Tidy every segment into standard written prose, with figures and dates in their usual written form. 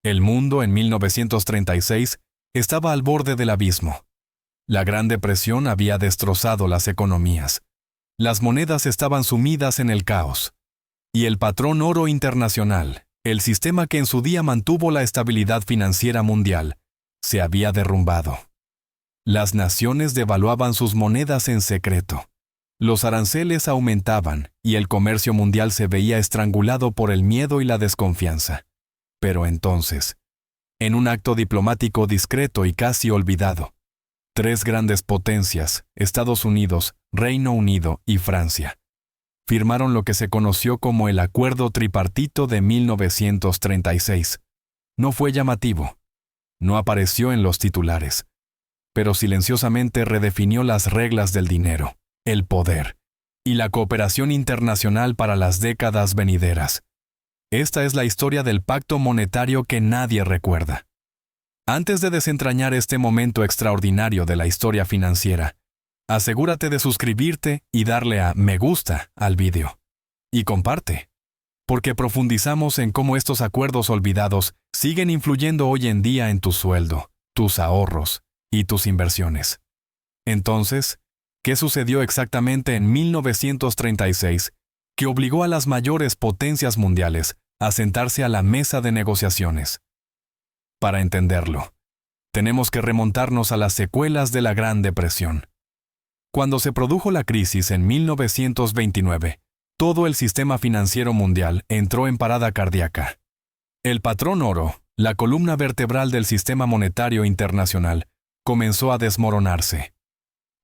El mundo en 1936 estaba al borde del abismo. La Gran Depresión había destrozado las economías. Las monedas estaban sumidas en el caos. Y el patrón oro internacional, el sistema que en su día mantuvo la estabilidad financiera mundial, se había derrumbado. Las naciones devaluaban sus monedas en secreto. Los aranceles aumentaban y el comercio mundial se veía estrangulado por el miedo y la desconfianza. Pero entonces, en un acto diplomático discreto y casi olvidado, tres grandes potencias, Estados Unidos, Reino Unido y Francia, firmaron lo que se conoció como el Acuerdo Tripartito de 1936. No fue llamativo, no apareció en los titulares, pero silenciosamente redefinió las reglas del dinero, el poder y la cooperación internacional para las décadas venideras. Esta es la historia del pacto monetario que nadie recuerda. Antes de desentrañar este momento extraordinario de la historia financiera, asegúrate de suscribirte y darle a me gusta al vídeo. Y comparte, porque profundizamos en cómo estos acuerdos olvidados siguen influyendo hoy en día en tu sueldo, tus ahorros y tus inversiones. Entonces, ¿qué sucedió exactamente en 1936 que obligó a las mayores potencias mundiales a sentarse a la mesa de negociaciones? Para entenderlo, tenemos que remontarnos a las secuelas de la Gran Depresión. Cuando se produjo la crisis en 1929, todo el sistema financiero mundial entró en parada cardíaca. El patrón oro, la columna vertebral del sistema monetario internacional, comenzó a desmoronarse.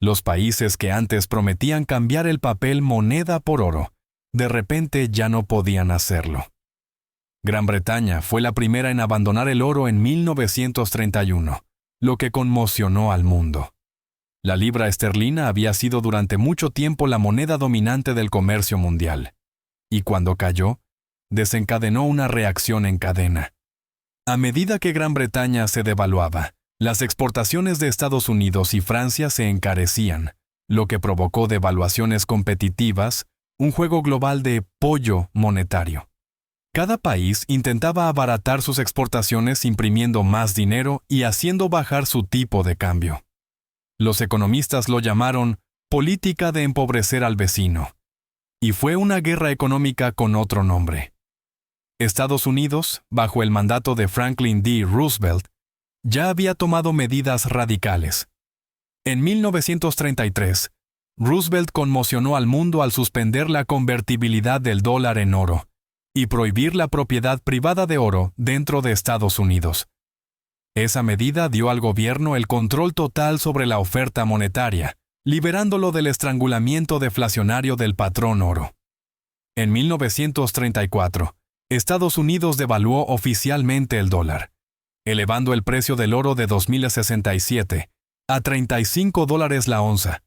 Los países que antes prometían cambiar el papel moneda por oro, de repente ya no podían hacerlo. Gran Bretaña fue la primera en abandonar el oro en 1931, lo que conmocionó al mundo. La libra esterlina había sido durante mucho tiempo la moneda dominante del comercio mundial, y cuando cayó, desencadenó una reacción en cadena. A medida que Gran Bretaña se devaluaba, las exportaciones de Estados Unidos y Francia se encarecían, lo que provocó devaluaciones competitivas, un juego global de pollo monetario. Cada país intentaba abaratar sus exportaciones imprimiendo más dinero y haciendo bajar su tipo de cambio. Los economistas lo llamaron política de empobrecer al vecino, y fue una guerra económica con otro nombre. Estados Unidos, bajo el mandato de Franklin D. Roosevelt, ya había tomado medidas radicales. En 1933, Roosevelt conmocionó al mundo al suspender la convertibilidad del dólar en oro y prohibir la propiedad privada de oro dentro de Estados Unidos. Esa medida dio al gobierno el control total sobre la oferta monetaria, liberándolo del estrangulamiento deflacionario del patrón oro. En 1934, Estados Unidos devaluó oficialmente el dólar, elevando el precio del oro de 2067 a $35 la onza.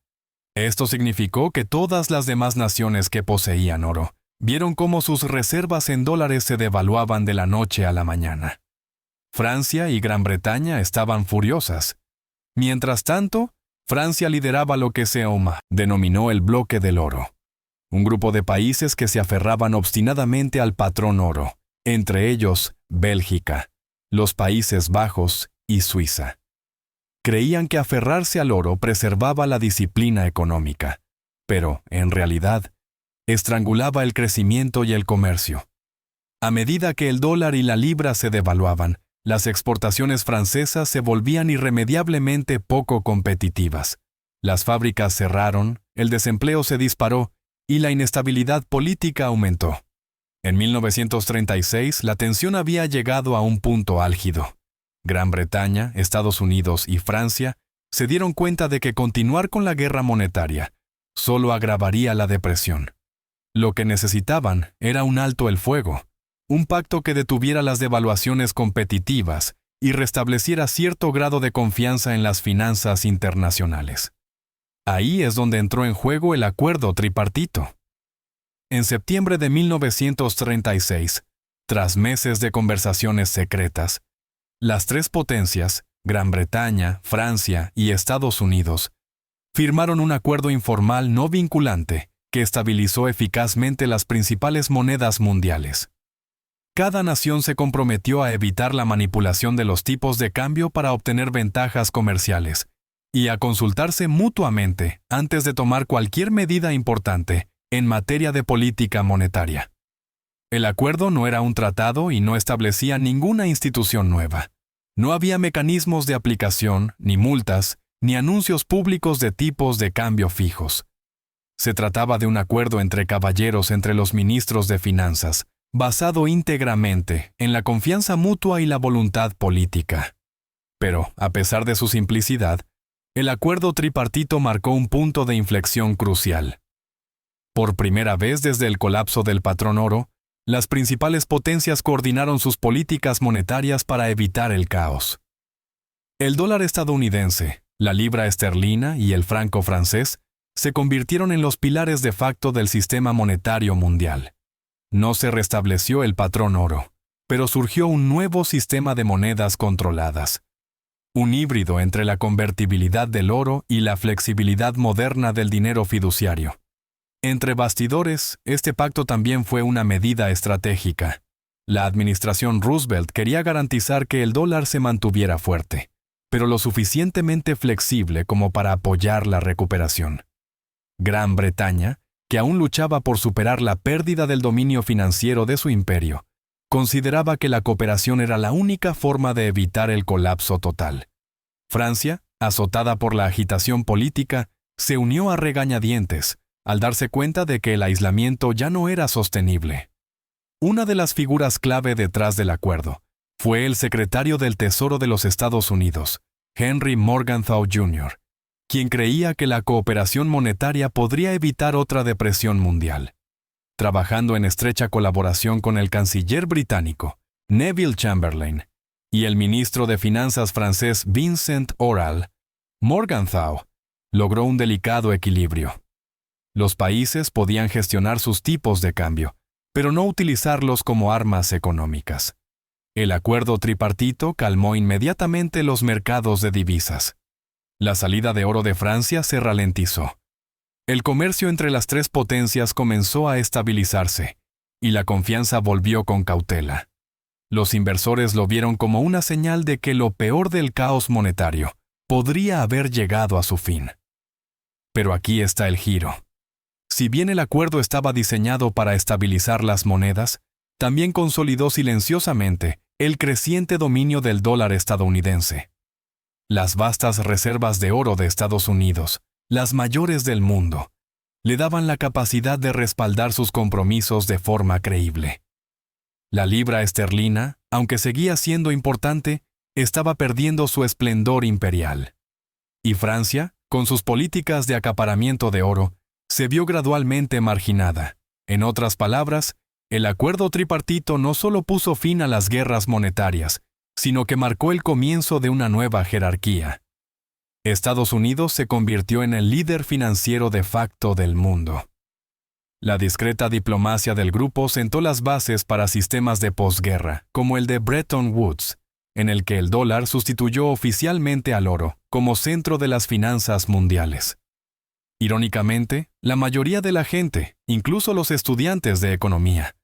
Esto significó que todas las demás naciones que poseían oro vieron cómo sus reservas en dólares se devaluaban de la noche a la mañana. Francia y Gran Bretaña estaban furiosas. Mientras tanto, Francia lideraba lo que se denominó el bloque del oro, un grupo de países que se aferraban obstinadamente al patrón oro, entre ellos Bélgica, los Países Bajos y Suiza. Creían que aferrarse al oro preservaba la disciplina económica, pero, en realidad, estrangulaba el crecimiento y el comercio. A medida que el dólar y la libra se devaluaban, las exportaciones francesas se volvían irremediablemente poco competitivas. Las fábricas cerraron, el desempleo se disparó y la inestabilidad política aumentó. En 1936, la tensión había llegado a un punto álgido. Gran Bretaña, Estados Unidos y Francia se dieron cuenta de que continuar con la guerra monetaria solo agravaría la depresión. Lo que necesitaban era un alto el fuego, un pacto que detuviera las devaluaciones competitivas y restableciera cierto grado de confianza en las finanzas internacionales. Ahí es donde entró en juego el Acuerdo Tripartito. En septiembre de 1936, tras meses de conversaciones secretas, las tres potencias, Gran Bretaña, Francia y Estados Unidos, firmaron un acuerdo informal no vinculante que estabilizó eficazmente las principales monedas mundiales. cada nación se comprometió a evitar la manipulación de los tipos de cambio para obtener ventajas comerciales y a consultarse mutuamente antes de tomar cualquier medida importante en materia de política monetaria. El acuerdo no era un tratado y no establecía ninguna institución nueva. No había mecanismos de aplicación, ni multas, ni anuncios públicos de tipos de cambio fijos. Se trataba de un acuerdo entre caballeros entre los ministros de finanzas, basado íntegramente en la confianza mutua y la voluntad política. Pero, a pesar de su simplicidad, el acuerdo tripartito marcó un punto de inflexión crucial. Por primera vez desde el colapso del patrón oro, las principales potencias coordinaron sus políticas monetarias para evitar el caos. El dólar estadounidense, la libra esterlina y el franco francés se convirtieron en los pilares de facto del sistema monetario mundial. No se restableció el patrón oro, pero surgió un nuevo sistema de monedas controladas. Un híbrido entre la convertibilidad del oro y la flexibilidad moderna del dinero fiduciario. Entre bastidores, este pacto también fue una medida estratégica. La administración Roosevelt quería garantizar que el dólar se mantuviera fuerte, pero lo suficientemente flexible como para apoyar la recuperación. Gran Bretaña, que aún luchaba por superar la pérdida del dominio financiero de su imperio, consideraba que la cooperación era la única forma de evitar el colapso total. Francia, azotada por la agitación política, se unió a regañadientes, al darse cuenta de que el aislamiento ya no era sostenible. Una de las figuras clave detrás del acuerdo fue el secretario del Tesoro de los Estados Unidos, Henry Morgenthau Jr., quien creía que la cooperación monetaria podría evitar otra depresión mundial. Trabajando en estrecha colaboración con el canciller británico, Neville Chamberlain, y el ministro de Finanzas francés Vincent Aural, Morgenthau logró un delicado equilibrio. Los países podían gestionar sus tipos de cambio, pero no utilizarlos como armas económicas. El acuerdo tripartito calmó inmediatamente los mercados de divisas. La salida de oro de Francia se ralentizó. El comercio entre las tres potencias comenzó a estabilizarse, y la confianza volvió con cautela. Los inversores lo vieron como una señal de que lo peor del caos monetario podría haber llegado a su fin. Pero aquí está el giro. Si bien el acuerdo estaba diseñado para estabilizar las monedas, también consolidó silenciosamente el creciente dominio del dólar estadounidense. Las vastas reservas de oro de Estados Unidos, las mayores del mundo, le daban la capacidad de respaldar sus compromisos de forma creíble. La libra esterlina, aunque seguía siendo importante, estaba perdiendo su esplendor imperial. Y Francia, con sus políticas de acaparamiento de oro, se vio gradualmente marginada. En otras palabras, el acuerdo tripartito no solo puso fin a las guerras monetarias, sino que marcó el comienzo de una nueva jerarquía. Estados Unidos se convirtió en el líder financiero de facto del mundo. La discreta diplomacia del grupo sentó las bases para sistemas de posguerra, como el de Bretton Woods, en el que el dólar sustituyó oficialmente al oro como centro de las finanzas mundiales. Irónicamente, la mayoría de la gente, incluso los estudiantes de economía,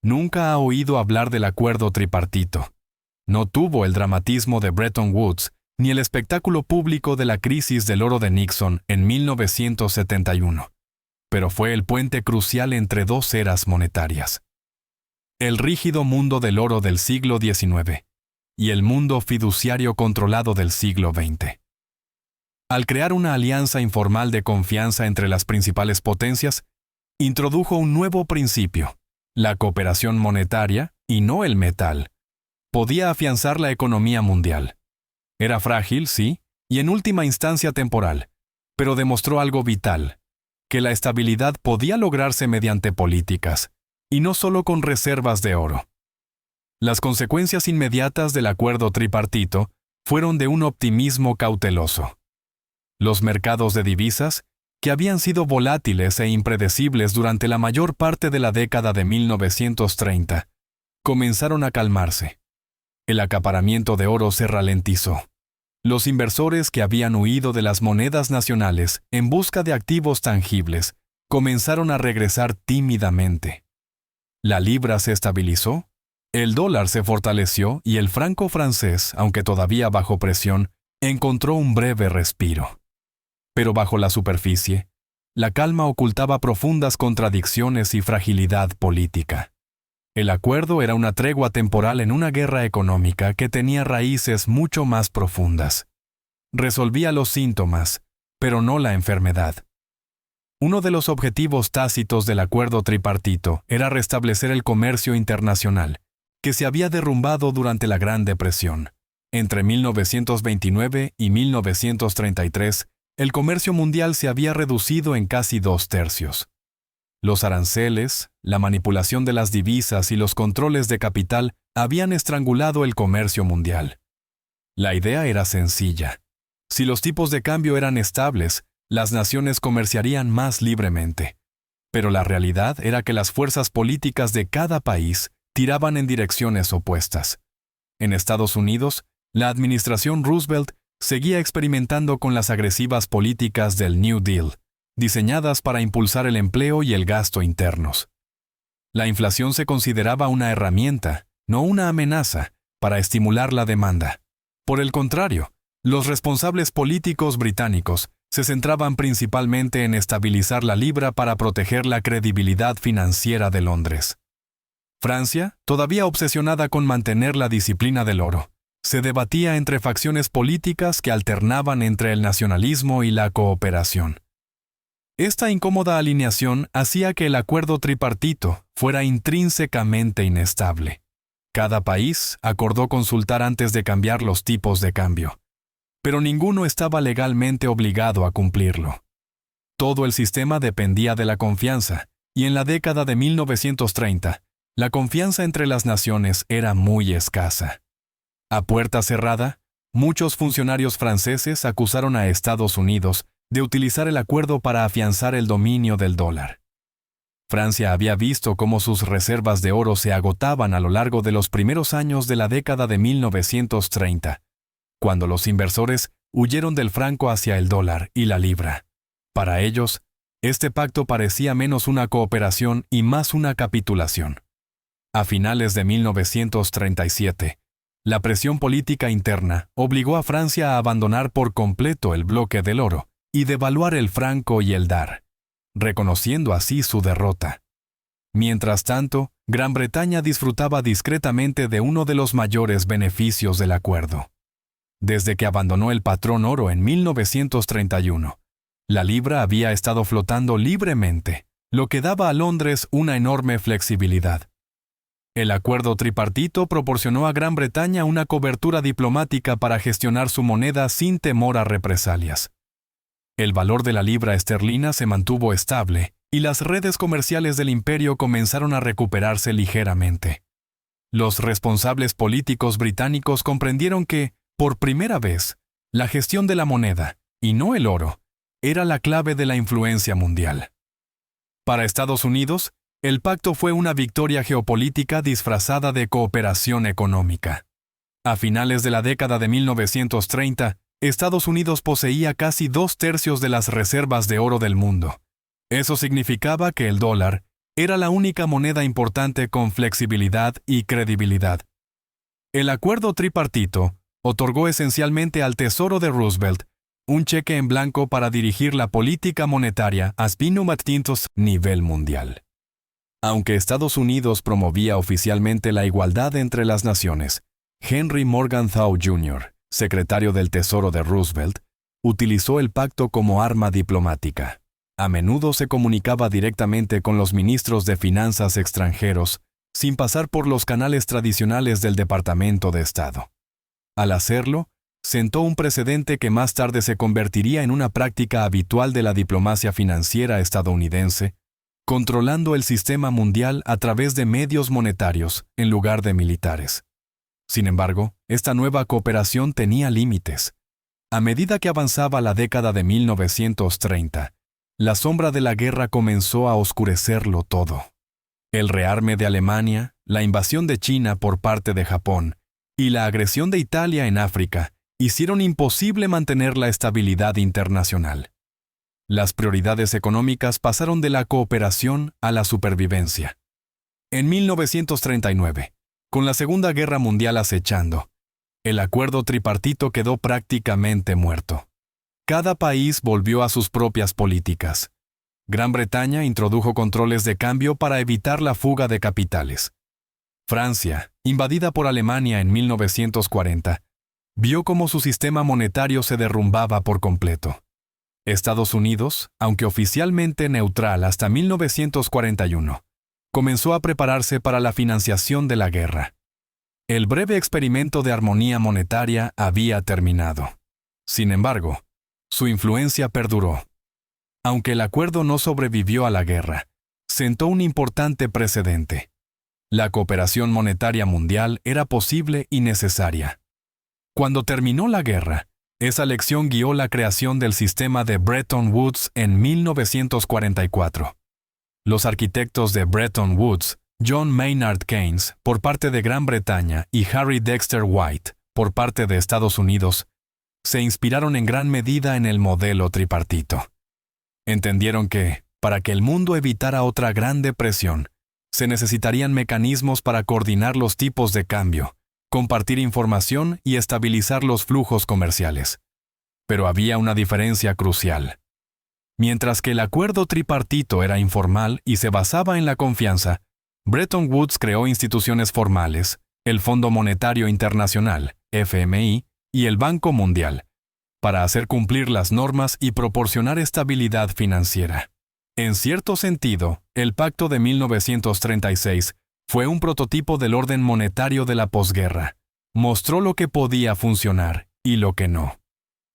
nunca ha oído hablar del acuerdo tripartito. No tuvo el dramatismo de Bretton Woods ni el espectáculo público de la crisis del oro de Nixon en 1971, pero fue el puente crucial entre dos eras monetarias. El rígido mundo del oro del siglo XIX y el mundo fiduciario controlado del siglo XX. Al crear una alianza informal de confianza entre las principales potencias, introdujo un nuevo principio: la cooperación monetaria, y no el metal, podía afianzar la economía mundial. Era frágil, sí, y en última instancia temporal, pero demostró algo vital: que la estabilidad podía lograrse mediante políticas, y no solo con reservas de oro. Las consecuencias inmediatas del acuerdo tripartito fueron de un optimismo cauteloso. Los mercados de divisas, que habían sido volátiles e impredecibles durante la mayor parte de la década de 1930, comenzaron a calmarse. El acaparamiento de oro se ralentizó. Los inversores que habían huido de las monedas nacionales en busca de activos tangibles comenzaron a regresar tímidamente. La libra se estabilizó, El dólar se fortaleció y el franco francés, aunque todavía bajo presión, encontró un breve respiro. Pero bajo la superficie, la calma ocultaba profundas contradicciones y fragilidad política. El acuerdo era una tregua temporal en una guerra económica que tenía raíces mucho más profundas. Resolvía los síntomas, pero no la enfermedad. Uno de los objetivos tácitos del acuerdo tripartito era restablecer el comercio internacional, que se había derrumbado durante la Gran Depresión. Entre 1929 y 1933, el comercio mundial se había reducido en casi 2/3. Los aranceles, la manipulación de las divisas y los controles de capital habían estrangulado el comercio mundial. La idea era sencilla. Si los tipos de cambio eran estables, las naciones comerciarían más libremente. Pero la realidad era que las fuerzas políticas de cada país tiraban en direcciones opuestas. En Estados Unidos, la administración Roosevelt seguía experimentando con las agresivas políticas del New Deal, diseñadas para impulsar el empleo y el gasto internos. La inflación se consideraba una herramienta, no una amenaza, para estimular la demanda. Por el contrario, los responsables políticos británicos se centraban principalmente en estabilizar la libra para proteger la credibilidad financiera de Londres. Francia, todavía obsesionada con mantener la disciplina del oro, se debatía entre facciones políticas que alternaban entre el nacionalismo y la cooperación. Esta incómoda alineación hacía que el acuerdo tripartito fuera intrínsecamente inestable. Cada país acordó consultar antes de cambiar los tipos de cambio, pero ninguno estaba legalmente obligado a cumplirlo. Todo el sistema dependía de la confianza, y en la década de 1930, la confianza entre las naciones era muy escasa. A puerta cerrada, muchos funcionarios franceses acusaron a Estados Unidos de utilizar el acuerdo para afianzar el dominio del dólar. Francia había visto cómo sus reservas de oro se agotaban a lo largo de los primeros años de la década de 1930, cuando los inversores huyeron del franco hacia el dólar y la libra. Para ellos, este pacto parecía menos una cooperación y más una capitulación. A finales de 1937, la presión política interna obligó a Francia a abandonar por completo el bloque del oro y devaluar el franco y el dar, reconociendo así su derrota. Mientras tanto, Gran Bretaña disfrutaba discretamente de uno de los mayores beneficios del acuerdo. Desde que abandonó el patrón oro en 1931, la libra había estado flotando libremente, lo que daba a Londres una enorme flexibilidad. El acuerdo tripartito proporcionó a Gran Bretaña una cobertura diplomática para gestionar su moneda sin temor a represalias. El valor de la libra esterlina se mantuvo estable y las redes comerciales del imperio comenzaron a recuperarse ligeramente. Los responsables políticos británicos comprendieron que, por primera vez, la gestión de la moneda, y no el oro, era la clave de la influencia mundial. Para Estados Unidos, el pacto fue una victoria geopolítica disfrazada de cooperación económica. A finales de la década de 1930, Estados Unidos poseía casi 2/3 de las reservas de oro del mundo. Eso significaba que el dólar era la única moneda importante con flexibilidad y credibilidad. El acuerdo tripartito otorgó esencialmente al Tesoro de Roosevelt un cheque en blanco para dirigir la política monetaria a spinnumatintos nivel mundial. Aunque Estados Unidos promovía oficialmente la igualdad entre las naciones, Henry Morgenthau Jr., secretario del Tesoro de Roosevelt, utilizó el pacto como arma diplomática. A menudo se comunicaba directamente con los ministros de Finanzas extranjeros, sin pasar por los canales tradicionales del Departamento de Estado. Al hacerlo, sentó un precedente que más tarde se convertiría en una práctica habitual de la diplomacia financiera estadounidense, controlando el sistema mundial a través de medios monetarios en lugar de militares. Sin embargo, esta nueva cooperación tenía límites. A medida que avanzaba la década de 1930, la sombra de la guerra comenzó a oscurecerlo todo. El rearme de Alemania, la invasión de China por parte de Japón y la agresión de Italia en África hicieron imposible mantener la estabilidad internacional. Las prioridades económicas pasaron de la cooperación a la supervivencia. En 1939, Con la Segunda Guerra Mundial acechando, el acuerdo tripartito quedó prácticamente muerto. Cada país volvió a sus propias políticas. Gran Bretaña introdujo controles de cambio para evitar la fuga de capitales. Francia, invadida por Alemania en 1940, vio cómo su sistema monetario se derrumbaba por completo. Estados Unidos, aunque oficialmente neutral hasta 1941, comenzó a prepararse para la financiación de la guerra. El breve experimento de armonía monetaria había terminado. Sin embargo, su influencia perduró. Aunque el acuerdo no sobrevivió a la guerra, sentó un importante precedente. La cooperación monetaria mundial era posible y necesaria. Cuando terminó la guerra, esa lección guió la creación del sistema de Bretton Woods en 1944. Los arquitectos de Bretton Woods, John Maynard Keynes, por parte de Gran Bretaña, y Harry Dexter White, por parte de Estados Unidos, se inspiraron en gran medida en el modelo tripartito. Entendieron que, para que el mundo evitara otra gran depresión, se necesitarían mecanismos para coordinar los tipos de cambio, compartir información y estabilizar los flujos comerciales. Pero había una diferencia crucial. Mientras que el acuerdo tripartito era informal y se basaba en la confianza, Bretton Woods creó instituciones formales, el Fondo Monetario Internacional, FMI, y el Banco Mundial, para hacer cumplir las normas y proporcionar estabilidad financiera. En cierto sentido, el Pacto de 1936 fue un prototipo del orden monetario de la posguerra. Mostró lo que podía funcionar y lo que no.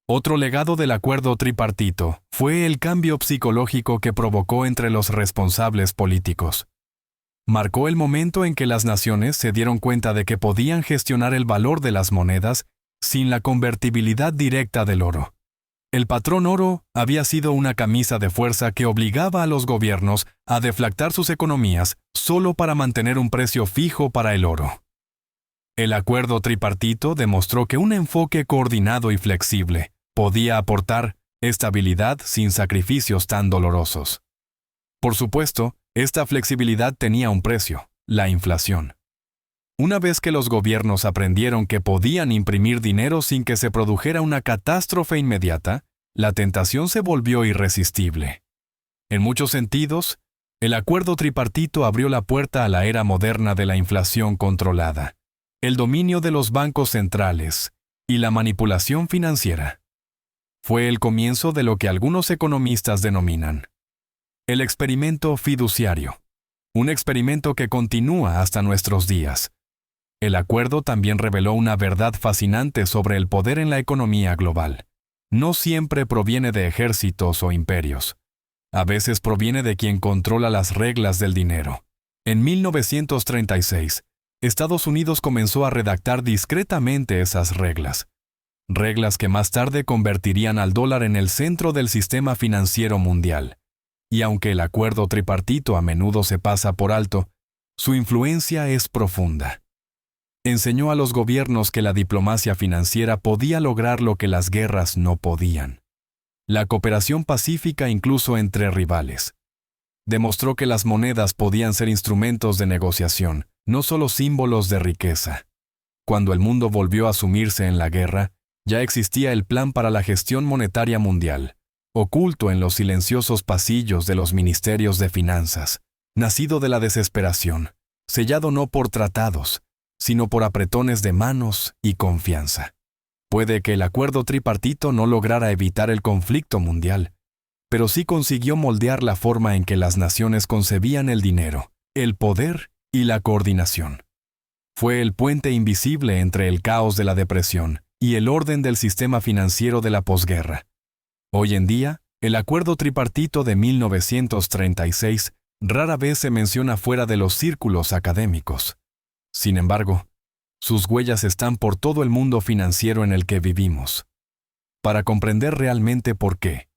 Otro legado del acuerdo tripartito fue el cambio psicológico que provocó entre los responsables políticos. Marcó el momento en que las naciones se dieron cuenta de que podían gestionar el valor de las monedas sin la convertibilidad directa del oro. El patrón oro había sido una camisa de fuerza que obligaba a los gobiernos a deflactar sus economías solo para mantener un precio fijo para el oro. El acuerdo tripartito demostró que un enfoque coordinado y flexible podía aportar estabilidad sin sacrificios tan dolorosos. Por supuesto, esta flexibilidad tenía un precio, la inflación. Una vez que los gobiernos aprendieron que podían imprimir dinero sin que se produjera una catástrofe inmediata, la tentación se volvió irresistible. En muchos sentidos, el acuerdo tripartito abrió la puerta a la era moderna de la inflación controlada, el dominio de los bancos centrales y la manipulación financiera. Fue el comienzo de lo que algunos economistas denominan el experimento fiduciario, un experimento que continúa hasta nuestros días. El acuerdo también reveló una verdad fascinante sobre el poder en la economía global. No siempre proviene de ejércitos o imperios. A veces proviene de quien controla las reglas del dinero. En 1936, Estados Unidos comenzó a redactar discretamente esas reglas. Reglas que más tarde convertirían al dólar en el centro del sistema financiero mundial. Y aunque el acuerdo tripartito a menudo se pasa por alto, su influencia es profunda. Enseñó a los gobiernos que la diplomacia financiera podía lograr lo que las guerras no podían. La cooperación pacífica incluso entre rivales. Demostró que las monedas podían ser instrumentos de negociación, no solo símbolos de riqueza. Cuando el mundo volvió a sumirse en la guerra, ya existía el plan para la gestión monetaria mundial, oculto en los silenciosos pasillos de los ministerios de finanzas, nacido de la desesperación, sellado no por tratados, sino por apretones de manos y confianza. Puede que el acuerdo tripartito no lograra evitar el conflicto mundial, pero sí consiguió moldear la forma en que las naciones concebían el dinero, el poder y la coordinación. Fue el puente invisible entre el caos de la depresión y el orden del sistema financiero de la posguerra. Hoy en día, el acuerdo tripartito de 1936 rara vez se menciona fuera de los círculos académicos. Sin embargo, sus huellas están por todo el mundo financiero en el que vivimos. Para comprender realmente por qué,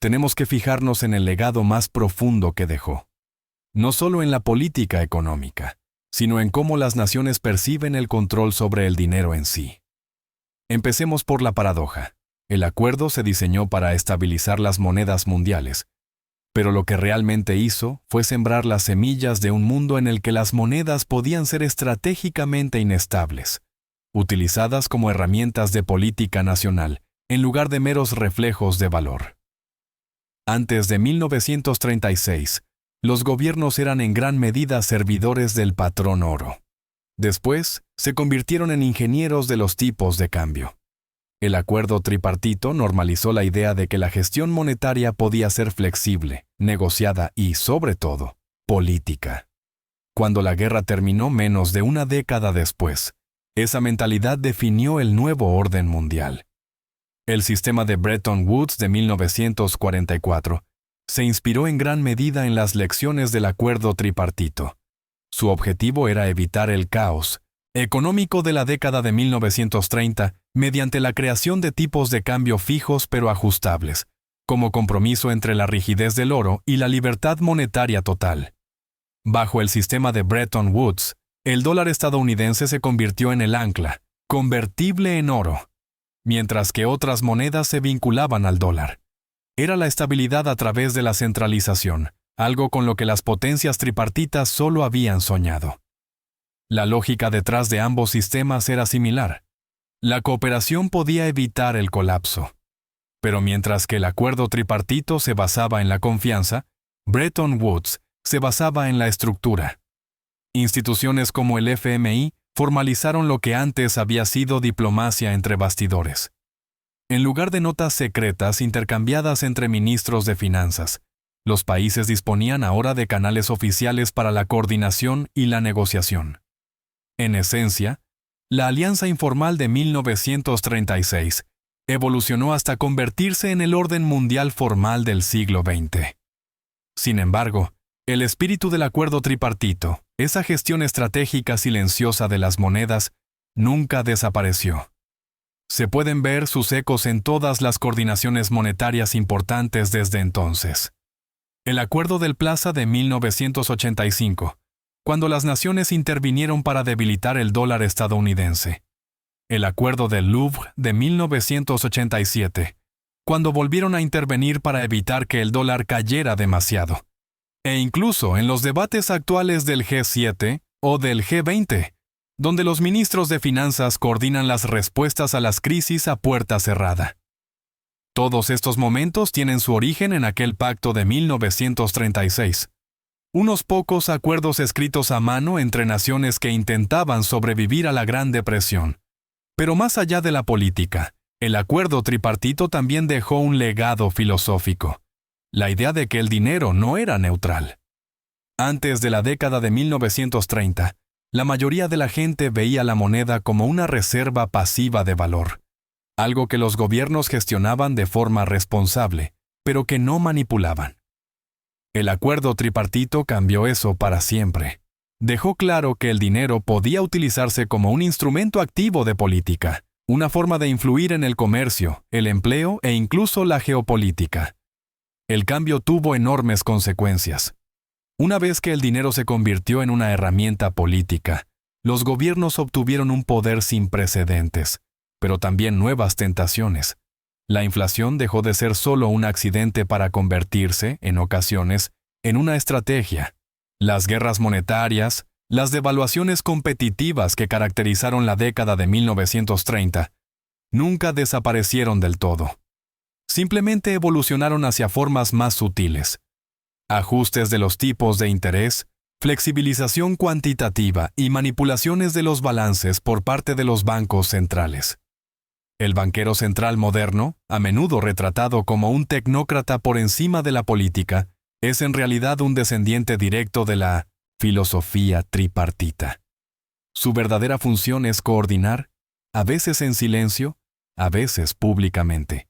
tenemos que fijarnos en el legado más profundo que dejó. No solo en la política económica, sino en cómo las naciones perciben el control sobre el dinero en sí. Empecemos por la paradoja. El acuerdo se diseñó para estabilizar las monedas mundiales, Pero lo que realmente hizo fue sembrar las semillas de un mundo en el que las monedas podían ser estratégicamente inestables, utilizadas como herramientas de política nacional, en lugar de meros reflejos de valor. Antes de 1936, los gobiernos eran en gran medida servidores del patrón oro. Después, se convirtieron en ingenieros de los tipos de cambio. El acuerdo tripartito normalizó la idea de que la gestión monetaria podía ser flexible, negociada y, sobre todo, política. Cuando la guerra terminó menos de una década después, esa mentalidad definió el nuevo orden mundial. El sistema de Bretton Woods de 1944 se inspiró en gran medida en las lecciones del acuerdo tripartito. Su objetivo era evitar el caos económico de la década de 1930 mediante la creación de tipos de cambio fijos pero ajustables, como compromiso entre la rigidez del oro y la libertad monetaria total. Bajo el sistema de Bretton Woods, el dólar estadounidense se convirtió en el ancla, convertible en oro, mientras que otras monedas se vinculaban al dólar. Era la estabilidad a través de la centralización, algo con lo que las potencias tripartitas solo habían soñado. La lógica detrás de ambos sistemas era similar. La cooperación podía evitar el colapso. Pero mientras que el acuerdo tripartito se basaba en la confianza, Bretton Woods se basaba en la estructura. Instituciones como el FMI formalizaron lo que antes había sido diplomacia entre bastidores. En lugar de notas secretas intercambiadas entre ministros de finanzas, los países disponían ahora de canales oficiales para la coordinación y la negociación. En esencia, la Alianza Informal de 1936 evolucionó hasta convertirse en el orden mundial formal del siglo XX. Sin embargo, el espíritu del acuerdo tripartito, esa gestión estratégica silenciosa de las monedas, nunca desapareció. Se pueden ver sus ecos en todas las coordinaciones monetarias importantes desde entonces. El Acuerdo del Plaza de 1985, cuando las naciones intervinieron para debilitar el dólar estadounidense. El Acuerdo del Louvre de 1987, cuando volvieron a intervenir para evitar que el dólar cayera demasiado. E incluso en los debates actuales del G7 o del G20, donde los ministros de finanzas coordinan las respuestas a las crisis a puerta cerrada. Todos estos momentos tienen su origen en aquel pacto de 1936. Unos pocos acuerdos escritos a mano entre naciones que intentaban sobrevivir a la Gran Depresión. Pero más allá de la política, el acuerdo tripartito también dejó un legado filosófico. La idea de que el dinero no era neutral. Antes de la década de 1930, la mayoría de la gente veía la moneda como una reserva pasiva de valor, algo que los gobiernos gestionaban de forma responsable, pero que no manipulaban. El acuerdo tripartito cambió eso para siempre. Dejó claro que el dinero podía utilizarse como un instrumento activo de política, una forma de influir en el comercio, el empleo e incluso la geopolítica. El cambio tuvo enormes consecuencias. Una vez que el dinero se convirtió en una herramienta política, los gobiernos obtuvieron un poder sin precedentes, pero también nuevas tentaciones. La inflación dejó de ser solo un accidente para convertirse, en ocasiones, en una estrategia. Las guerras monetarias, las devaluaciones competitivas que caracterizaron la década de 1930, nunca desaparecieron del todo. Simplemente evolucionaron hacia formas más sutiles. Ajustes de los tipos de interés, flexibilización cuantitativa y manipulaciones de los balances por parte de los bancos centrales. El banquero central moderno, a menudo retratado como un tecnócrata por encima de la política, es en realidad un descendiente directo de la filosofía tripartita. Su verdadera función es coordinar, a veces en silencio, a veces públicamente,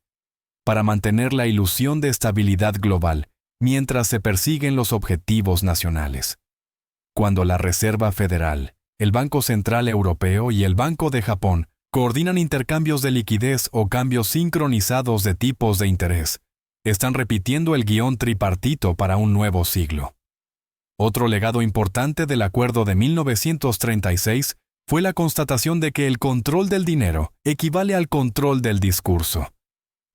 para mantener la ilusión de estabilidad global mientras se persiguen los objetivos nacionales. Cuando la Reserva Federal, el Banco Central Europeo y el Banco de Japón coordinan intercambios de liquidez o cambios sincronizados de tipos de interés, están repitiendo el guión tripartito para un nuevo siglo. Otro legado importante del acuerdo de 1936 fue la constatación de que el control del dinero equivale al control del discurso.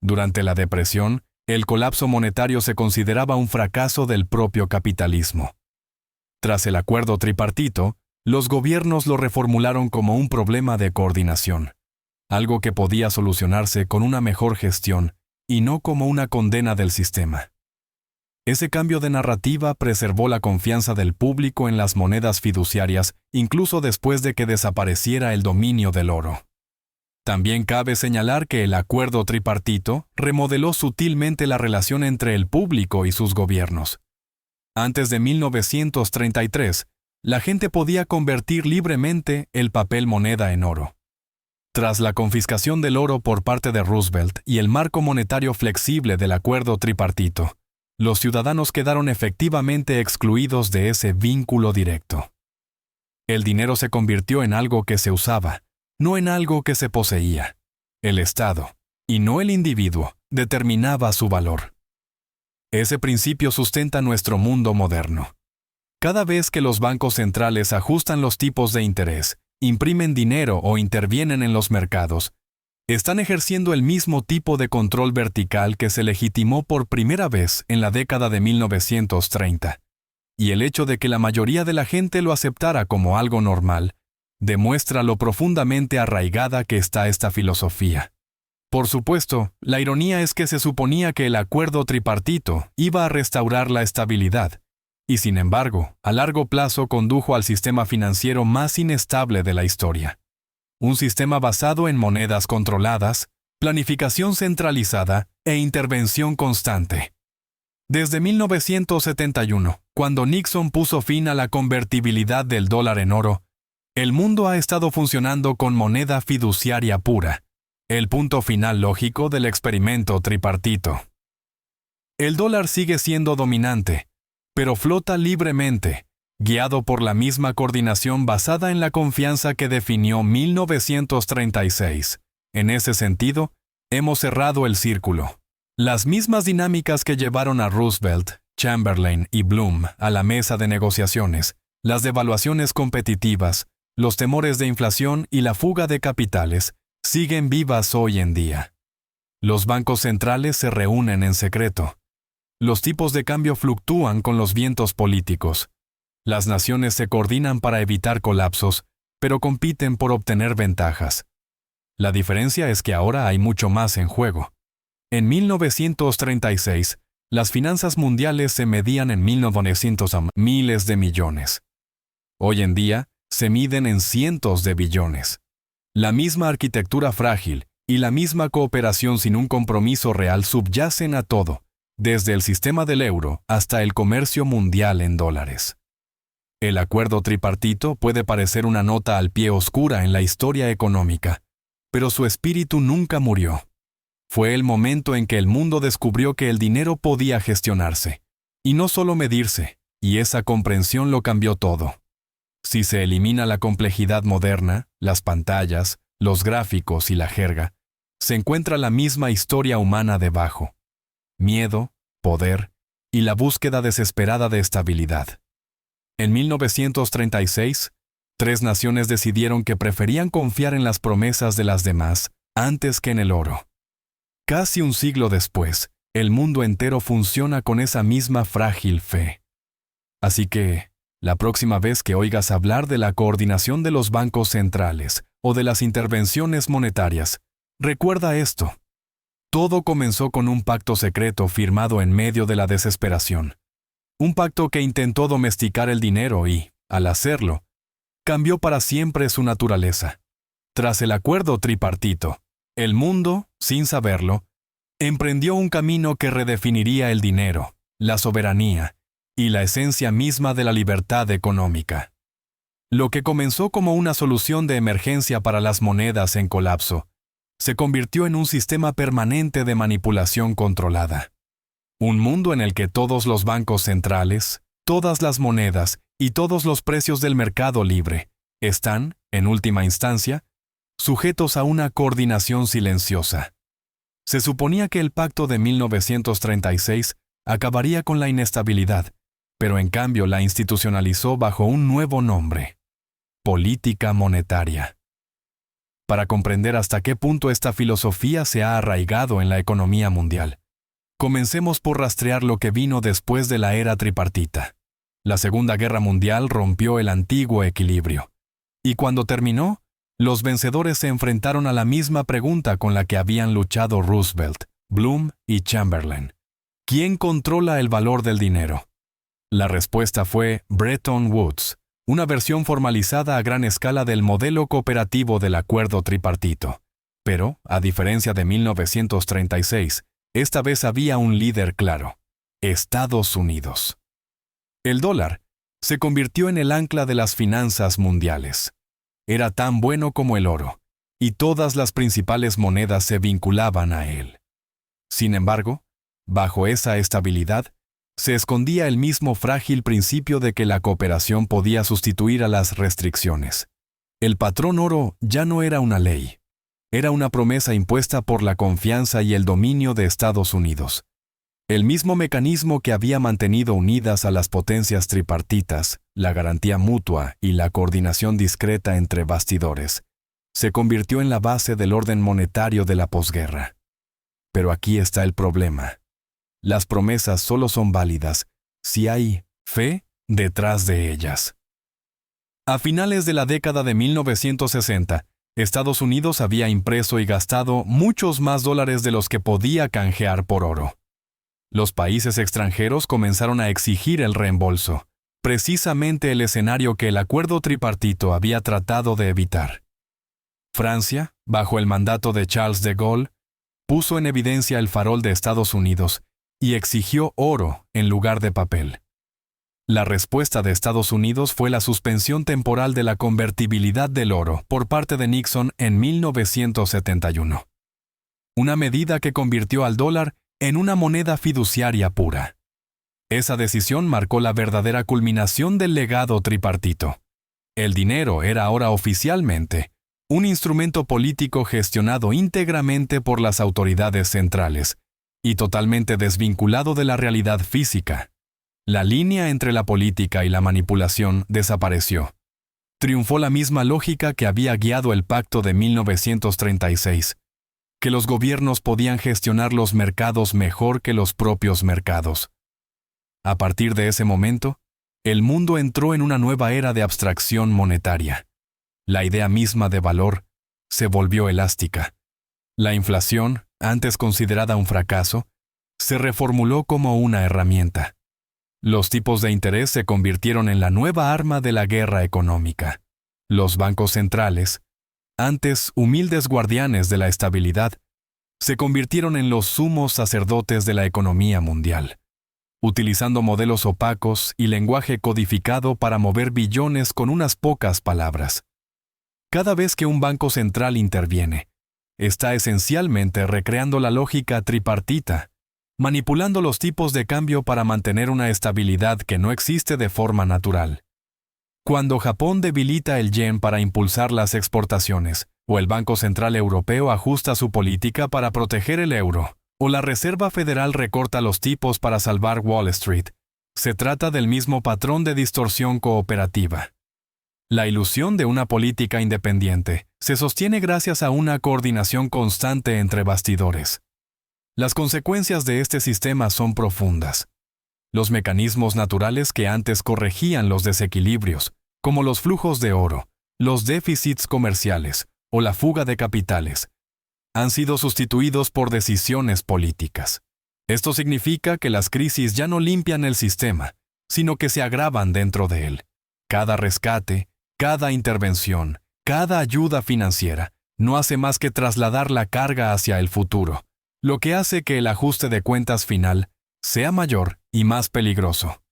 Durante la Depresión, El colapso monetario se consideraba un fracaso del propio capitalismo. Tras el acuerdo tripartito, los gobiernos lo reformularon como un problema de coordinación, algo que podía solucionarse con una mejor gestión y no como una condena del sistema. Ese cambio de narrativa preservó la confianza del público en las monedas fiduciarias incluso después de que desapareciera el dominio del oro. También cabe señalar que el acuerdo tripartito remodeló sutilmente la relación entre el público y sus gobiernos. Antes de 1933, la gente podía convertir libremente el papel moneda en oro. Tras la confiscación del oro por parte de Roosevelt y el marco monetario flexible del acuerdo tripartito, los ciudadanos quedaron efectivamente excluidos de ese vínculo directo. El dinero se convirtió en algo que se usaba, no en algo que se poseía. El Estado, y no el individuo, determinaba su valor. Ese principio sustenta nuestro mundo moderno. Cada vez que los bancos centrales ajustan los tipos de interés, imprimen dinero o intervienen en los mercados, están ejerciendo el mismo tipo de control vertical que se legitimó por primera vez en la década de 1930. Y el hecho de que la mayoría de la gente lo aceptara como algo normal, demuestra lo profundamente arraigada que está esta filosofía. Por supuesto, la ironía es que se suponía que el acuerdo tripartito iba a restaurar la estabilidad, y sin embargo, a largo plazo condujo al sistema financiero más inestable de la historia. Un sistema basado en monedas controladas, planificación centralizada e intervención constante. Desde 1971, cuando Nixon puso fin a la convertibilidad del dólar en oro, el mundo ha estado funcionando con moneda fiduciaria pura, el punto final lógico del experimento tripartito. El dólar sigue siendo dominante, pero flota libremente, guiado por la misma coordinación basada en la confianza que definió 1936. En ese sentido, hemos cerrado el círculo. Las mismas dinámicas que llevaron a Roosevelt, Chamberlain y Bloom a la mesa de negociaciones, las devaluaciones competitivas, los temores de inflación y la fuga de capitales, siguen vivas hoy en día. Los bancos centrales se reúnen en secreto. Los tipos de cambio fluctúan con los vientos políticos. Las naciones se coordinan para evitar colapsos, pero compiten por obtener ventajas. La diferencia es que ahora hay mucho más en juego. En 1936, las finanzas mundiales se medían en 1900 miles de millones. Hoy en día, se miden en cientos de billones. La misma arquitectura frágil y la misma cooperación sin un compromiso real subyacen a todo, desde el sistema del euro hasta el comercio mundial en dólares. El acuerdo tripartito puede parecer una nota al pie oscura en la historia económica, pero su espíritu nunca murió. Fue el momento en que el mundo descubrió que el dinero podía gestionarse, y no solo medirse, y esa comprensión lo cambió todo. Si se elimina la complejidad moderna, las pantallas, los gráficos y la jerga, se encuentra la misma historia humana debajo: miedo, poder y la búsqueda desesperada de estabilidad. En 1936, 3 naciones decidieron que preferían confiar en las promesas de las demás antes que en el oro. Casi un siglo después, el mundo entero funciona con esa misma frágil fe. Así que, la próxima vez que oigas hablar de la coordinación de los bancos centrales o de las intervenciones monetarias, recuerda esto. Todo comenzó con un pacto secreto firmado en medio de la desesperación. Un pacto que intentó domesticar el dinero y, al hacerlo, cambió para siempre su naturaleza. Tras el acuerdo tripartito, el mundo, sin saberlo, emprendió un camino que redefiniría el dinero, la soberanía y la esencia misma de la libertad económica. Lo que comenzó como una solución de emergencia para las monedas en colapso, se convirtió en un sistema permanente de manipulación controlada. Un mundo en el que todos los bancos centrales, todas las monedas y todos los precios del mercado libre están, en última instancia, sujetos a una coordinación silenciosa. Se suponía que el pacto de 1936 acabaría con la inestabilidad, pero en cambio la institucionalizó bajo un nuevo nombre: política monetaria. Para comprender hasta qué punto esta filosofía se ha arraigado en la economía mundial, Comencemos por rastrear lo que vino después de la era tripartita. La Segunda Guerra Mundial rompió el antiguo equilibrio. Y cuando terminó, los vencedores se enfrentaron a la misma pregunta con la que habían luchado Roosevelt, Bloom y Chamberlain. ¿Quién controla el valor del dinero? La respuesta fue Bretton Woods, una versión formalizada a gran escala del modelo cooperativo del acuerdo tripartito. Pero, a diferencia de 1936, esta vez había un líder claro: Estados Unidos. El dólar se convirtió en el ancla de las finanzas mundiales. Era tan bueno como el oro, y todas las principales monedas se vinculaban a él. Sin embargo, bajo esa estabilidad, se escondía el mismo frágil principio de que la cooperación podía sustituir a las restricciones. El patrón oro ya no era una ley. Era una promesa impuesta por la confianza y el dominio de Estados Unidos. El mismo mecanismo que había mantenido unidas a las potencias tripartitas, la garantía mutua y la coordinación discreta entre bastidores, se convirtió en la base del orden monetario de la posguerra. Pero aquí está el problema. Las promesas solo son válidas si hay fe detrás de ellas. A finales de la década de 1960, Estados Unidos había impreso y gastado muchos más dólares de los que podía canjear por oro. Los países extranjeros comenzaron a exigir el reembolso, precisamente el escenario que el acuerdo tripartito había tratado de evitar. Francia, bajo el mandato de Charles de Gaulle, puso en evidencia el farol de Estados Unidos y exigió oro en lugar de papel. La respuesta de Estados Unidos fue la suspensión temporal de la convertibilidad del oro por parte de Nixon en 1971. Una medida que convirtió al dólar en una moneda fiduciaria pura. Esa decisión marcó la verdadera culminación del legado tripartito. El dinero era ahora oficialmente un instrumento político gestionado íntegramente por las autoridades centrales y totalmente desvinculado de la realidad física. La línea entre la política y la manipulación desapareció. Triunfó la misma lógica que había guiado el pacto de 1936, que los gobiernos podían gestionar los mercados mejor que los propios mercados. A partir de ese momento, el mundo entró en una nueva era de abstracción monetaria. La idea misma de valor se volvió elástica. La inflación, antes considerada un fracaso, se reformuló como una herramienta. Los tipos de interés se convirtieron en la nueva arma de la guerra económica. Los bancos centrales, antes humildes guardianes de la estabilidad, se convirtieron en los sumos sacerdotes de la economía mundial, utilizando modelos opacos y lenguaje codificado para mover billones con unas pocas palabras. Cada vez que un banco central interviene, está esencialmente recreando la lógica tripartita, manipulando los tipos de cambio para mantener una estabilidad que no existe de forma natural. Cuando Japón debilita el yen para impulsar las exportaciones, o el Banco Central Europeo ajusta su política para proteger el euro, o la Reserva Federal recorta los tipos para salvar Wall Street, se trata del mismo patrón de distorsión cooperativa. La ilusión de una política independiente se sostiene gracias a una coordinación constante entre bastidores. Las consecuencias de este sistema son profundas. Los mecanismos naturales que antes corregían los desequilibrios, como los flujos de oro, los déficits comerciales o la fuga de capitales, han sido sustituidos por decisiones políticas. Esto significa que las crisis ya no limpian el sistema, sino que se agravan dentro de él. Cada rescate, cada intervención, cada ayuda financiera no hace más que trasladar la carga hacia el futuro, lo que hace que el ajuste de cuentas final sea mayor y más peligroso.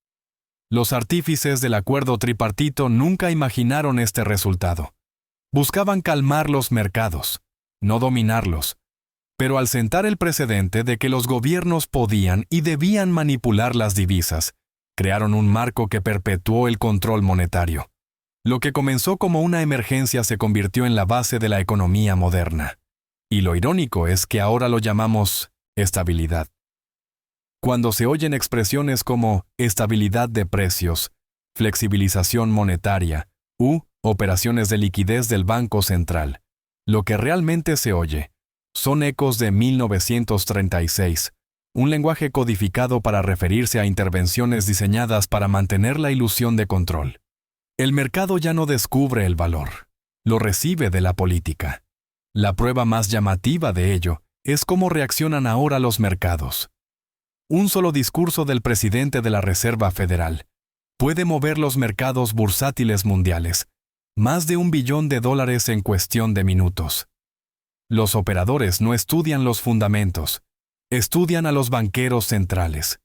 Los artífices del acuerdo tripartito nunca imaginaron este resultado. Buscaban calmar los mercados, no dominarlos, pero al sentar el precedente de que los gobiernos podían y debían manipular las divisas, crearon un marco que perpetuó el control monetario. Lo que comenzó como una emergencia se convirtió en la base de la economía moderna. Y lo irónico es que ahora lo llamamos estabilidad. Cuando se oyen expresiones como estabilidad de precios, flexibilización monetaria u operaciones de liquidez del Banco Central, lo que realmente se oye son ecos de 1936 un lenguaje codificado para referirse a intervenciones diseñadas para mantener la ilusión de control. El mercado ya no descubre el valor, lo recibe de la política. La prueba más llamativa de ello es cómo reaccionan ahora los mercados. Un solo discurso del presidente de la Reserva Federal puede mover los mercados bursátiles mundiales, más de $1 billón en cuestión de minutos. Los operadores no estudian los fundamentos, estudian a los banqueros centrales.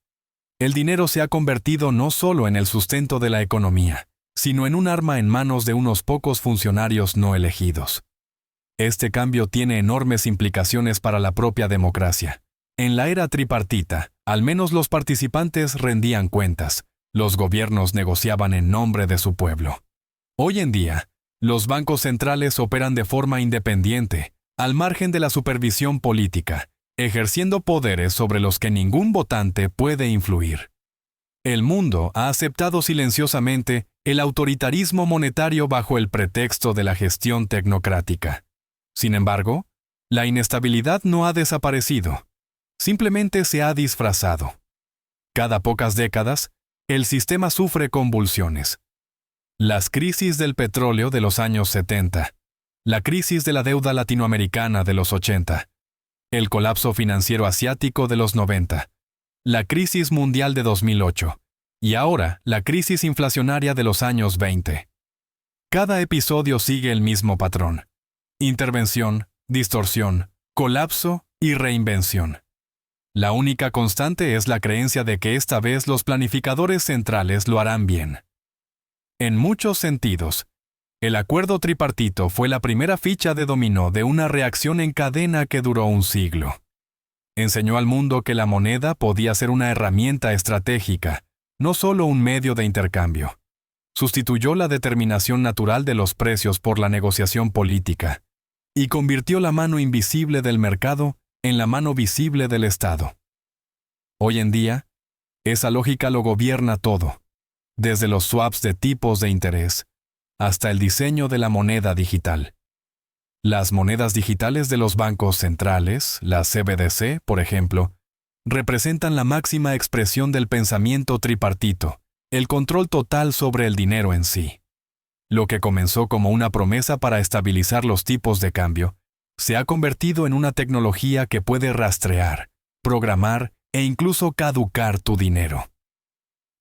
El dinero se ha convertido no solo en el sustento de la economía, sino en un arma en manos de unos pocos funcionarios no elegidos. Este cambio tiene enormes implicaciones para la propia democracia. En la era tripartita, al menos los participantes rendían cuentas, los gobiernos negociaban en nombre de su pueblo. Hoy en día, los bancos centrales operan de forma independiente, al margen de la supervisión política, ejerciendo poderes sobre los que ningún votante puede influir. El mundo ha aceptado silenciosamente el autoritarismo monetario bajo el pretexto de la gestión tecnocrática. Sin embargo, la inestabilidad no ha desaparecido, simplemente se ha disfrazado. Cada pocas décadas, el sistema sufre convulsiones. Las crisis del petróleo de los años 70, la crisis de la deuda latinoamericana de los 80, el colapso financiero asiático de los 90, la crisis mundial de 2008 y ahora la crisis inflacionaria de los años 20. Cada episodio sigue el mismo patrón: intervención, distorsión, colapso y reinvención. La única constante es la creencia de que esta vez los planificadores centrales lo harán bien. En muchos sentidos, el acuerdo tripartito fue la primera ficha de dominó de una reacción en cadena que duró un siglo. Enseñó al mundo que la moneda podía ser una herramienta estratégica, no solo un medio de intercambio. Sustituyó la determinación natural de los precios por la negociación política, y convirtió la mano invisible del mercado en la mano visible del Estado. Hoy en día, esa lógica lo gobierna todo, desde los swaps de tipos de interés hasta el diseño de la moneda digital. Las monedas digitales de los bancos centrales, las CBDC, por ejemplo, representan la máxima expresión del pensamiento tripartito, el control total sobre el dinero en sí. Lo que comenzó como una promesa para estabilizar los tipos de cambio, se ha convertido en una tecnología que puede rastrear, programar e incluso caducar tu dinero.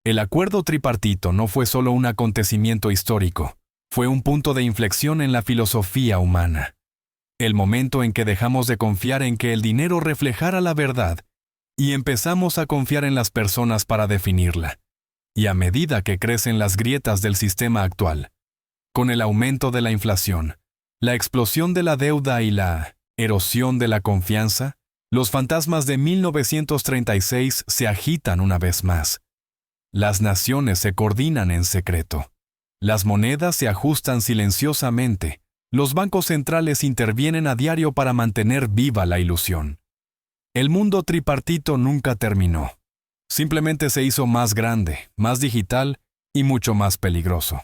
El acuerdo tripartito no fue solo un acontecimiento histórico, fue un punto de inflexión en la filosofía humana. El momento en que dejamos de confiar en que el dinero reflejara la verdad y empezamos a confiar en las personas para definirla. Y a medida que crecen las grietas del sistema actual, con el aumento de la inflación, la explosión de la deuda y la erosión de la confianza, los fantasmas de 1936 se agitan una vez más. Las naciones se coordinan en secreto. Las monedas se ajustan silenciosamente. Los bancos centrales intervienen a diario para mantener viva la ilusión. El mundo tripartito nunca terminó. Simplemente se hizo más grande, más digital y mucho más peligroso.